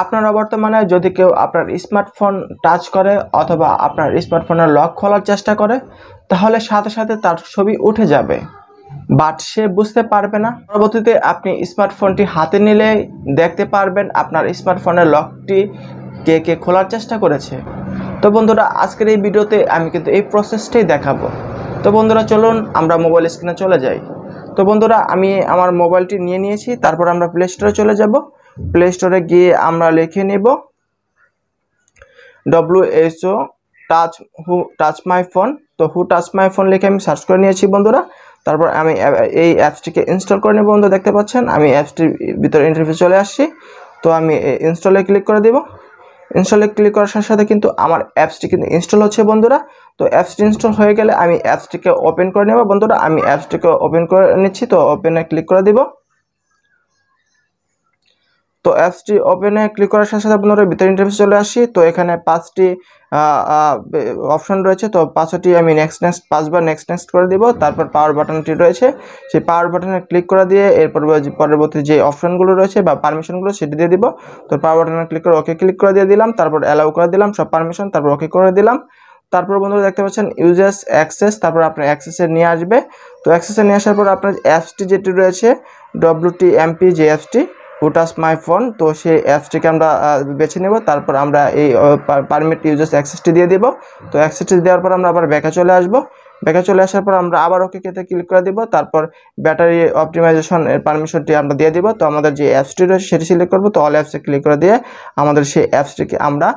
আপনারা বর্তমানে যদি কেউ আপনার স্মার্টফোন টাচ করে অথবা আপনার স্মার্টফোনের লক খোলার চেষ্টা করে, তাহলে সাথে সাথে তার ছবি উঠে যাবে, বাট সে বুঝতে পারবে না। পরবর্তীতে আপনি স্মার্টফোনটি হাতে নিলে দেখতে পারবেন আপনার স্মার্টফোনের লকটি কে কে খোলার চেষ্টা করেছে। তো বন্ধুরা, আজকের এই ভিডিওতে আমি কিন্তু এই প্রসেসটাই দেখাবো। তো বন্ধুরা, চলুন আমরা মোবাইল স্ক্রিনে চলে যাই। তো বন্ধুরা, আমি আমার মোবাইলটি নিয়ে নিয়েছি, তারপর আমরা প্লে স্টোরে চলে যাব। প্লে স্টোরে গিয়ে আমরা লিখে নেব WHO টাচ মাই ফোন। তো হু টাচ মাই ফোন লিখে আমি সার্চ করে নিয়েছি বন্ধুরা। তারপর আমি এই অ্যাপসটিকে ইনস্টল করে নেব। বন্ধু দেখতে পাচ্ছেন আমি অ্যাপসটির ভিতরে ইন্টারফেস চলে আসছি। তো আমি ইনস্টলে ক্লিক করে দেব। ইনস্টলে ক্লিক করার সাথে সাথে কিন্তু আমার অ্যাপসটি কিন্তু ইনস্টল হচ্ছে বন্ধুরা। তো অ্যাপসটি ইনস্টল হয়ে গেলে আমি অ্যাপসটিকে ওপেন করে নেব বন্ধুরা। আমি অ্যাপসটিকে ওপেন করে নিচ্ছি। তো ওপেনে ক্লিক করে দেব। তো অ্যাপসটি ওপেনে ক্লিক করার সাথে সাথে বন্ধুরা ভিতরে ইন্টারফেস চলে আসি। তো এখানে 5টি অপশন রয়েছে। তো 5টি আমি পাঁচবার নেক্সট করে দিব। তারপর পাওয়ার বাটনটি রয়েছে, সেই পাওয়ার বাটনে ক্লিক করে দিয়ে এরপর পরবর্তী যে অপশনগুলো রয়েছে বা পারমিশনগুলো সেটি দিয়ে দিব। তো পাওয়ার বাটনে ক্লিক করে ওকে ক্লিক করে দিয়ে দিলাম। তারপর অ্যালাউ করে দিলাম সব পারমিশন, তারপর ওকে করে দিলাম। তারপর বন্ধুরা দেখতে পাচ্ছেন ইউজার্স অ্যাক্সেস, তারপর আপনার অ্যাক্সেসে নিয়ে আসবে। তো অ্যাক্সেসে নিয়ে আসার পর আপনার অ্যাপসটি যেটি রয়েছে wtmp যে অ্যাপসটি হু টাচ মাই ফোন, তো সেই অ্যাপসটিকে আমরা বেছে নেব। তারপর আমরা এই পারমিট ইউজার্স অ্যাক্সেসটি দিয়ে দেব। তো অ্যাক্সেসটি দেওয়ার পর আমরা আবার ব্যাকে চলে আসব। ব্যাকে চলে আসার পর আমরা আবার ওকে তে ক্লিক করে দিব। তারপর ব্যাটারি অপটিমাইজেশন এর পারমিশনটি আমরা দিয়ে দিব। তো আমাদের যে অ্যাপসটি রয়েছে সেটি সিলেক্ট করব। তো অল অ্যাপসে ক্লিক করে দিয়ে আমাদের সেই অ্যাপসটিকে আমরা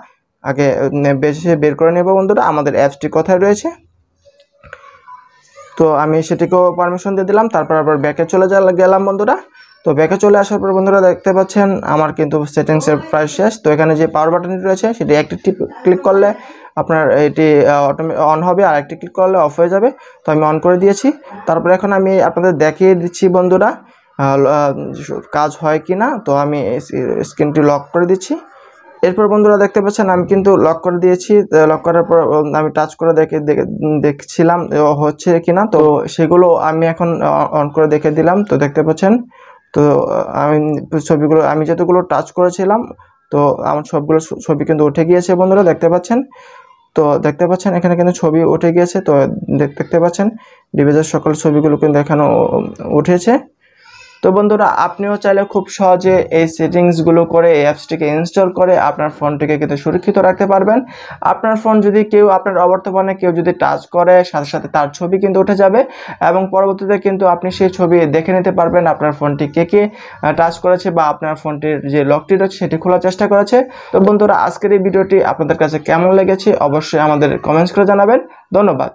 আগে বের করে নেব বন্ধুরা, আমাদের অ্যাপসটি কোথায় রয়েছে। তো আমি সেটিকেও পারমিশন দিয়ে দিলাম। তারপর আবার ব্যাকে চলে গেলাম বন্ধুরা। তো ব্যাকে চলে আসার পর বন্ধুরা দেখতে পাচ্ছেন আমার কিন্তু সেটিংসের প্রায় শেষ। তো এখানে যে পাওয়ার বাটনটি রয়েছে সেটি একটি ক্লিক করলে আপনার এটি অন হবে, আর একটি ক্লিক করলে অফ হয়ে যাবে। তো আমি অন করে দিয়েছি। তারপর এখন আমি আপনাদের দেখিয়ে দিচ্ছি বন্ধুরা কাজ হয় কি না। তো আমি স্ক্রিনটি লক করে দিচ্ছি। এরপর বন্ধুরা দেখতে পাচ্ছেন আমি কিন্তু লক করে দিয়েছি। লক করার পর আমি টাচ করে দেখছিলাম হচ্ছে কিনা। তো সেগুলো আমি এখন অন করে দেখে দিলাম। তো দেখতে পাচ্ছেন, তো আমি ছবিগুলো আমি যতগুলো টাচ করেছিলাম তো আমার সবগুলো ছবি কিন্তু উঠে গিয়েছে বন্ধুরা, দেখতে পাচ্ছেন। তো দেখতে পাচ্ছেন এখানে কিন্তু ছবি উঠে গিয়েছে। তো দেখতে পাচ্ছেন ডিভাইসের সকল ছবিগুলো কিন্তু এখানে উঠেছে। তো বন্ধুরা, আপনিও চাইলে খুব সহজে এই সেটিংসগুলো করে এই অ্যাপসটিকে ইনস্টল করে আপনার ফোনটিকে কিন্তু সুরক্ষিত রাখতে পারবেন। আপনার ফোন যদি আপনার অবর্তমানে কেউ যদি টাচ করে, সাথে সাথে তার ছবি কিন্তু উঠে যাবে এবং পরবর্তীতে কিন্তু আপনি সেই ছবি দেখে নিতে পারবেন আপনার ফোনটি কে টাচ করেছে বা আপনার ফোনটির যে লকটি রয়েছে সেটি খোলার চেষ্টা করেছে। তো বন্ধুরা, আজকের এই ভিডিওটি আপনাদের কাছে কেমন লেগেছে অবশ্যই আমাদের কমেন্টস করে জানাবেন। ধন্যবাদ।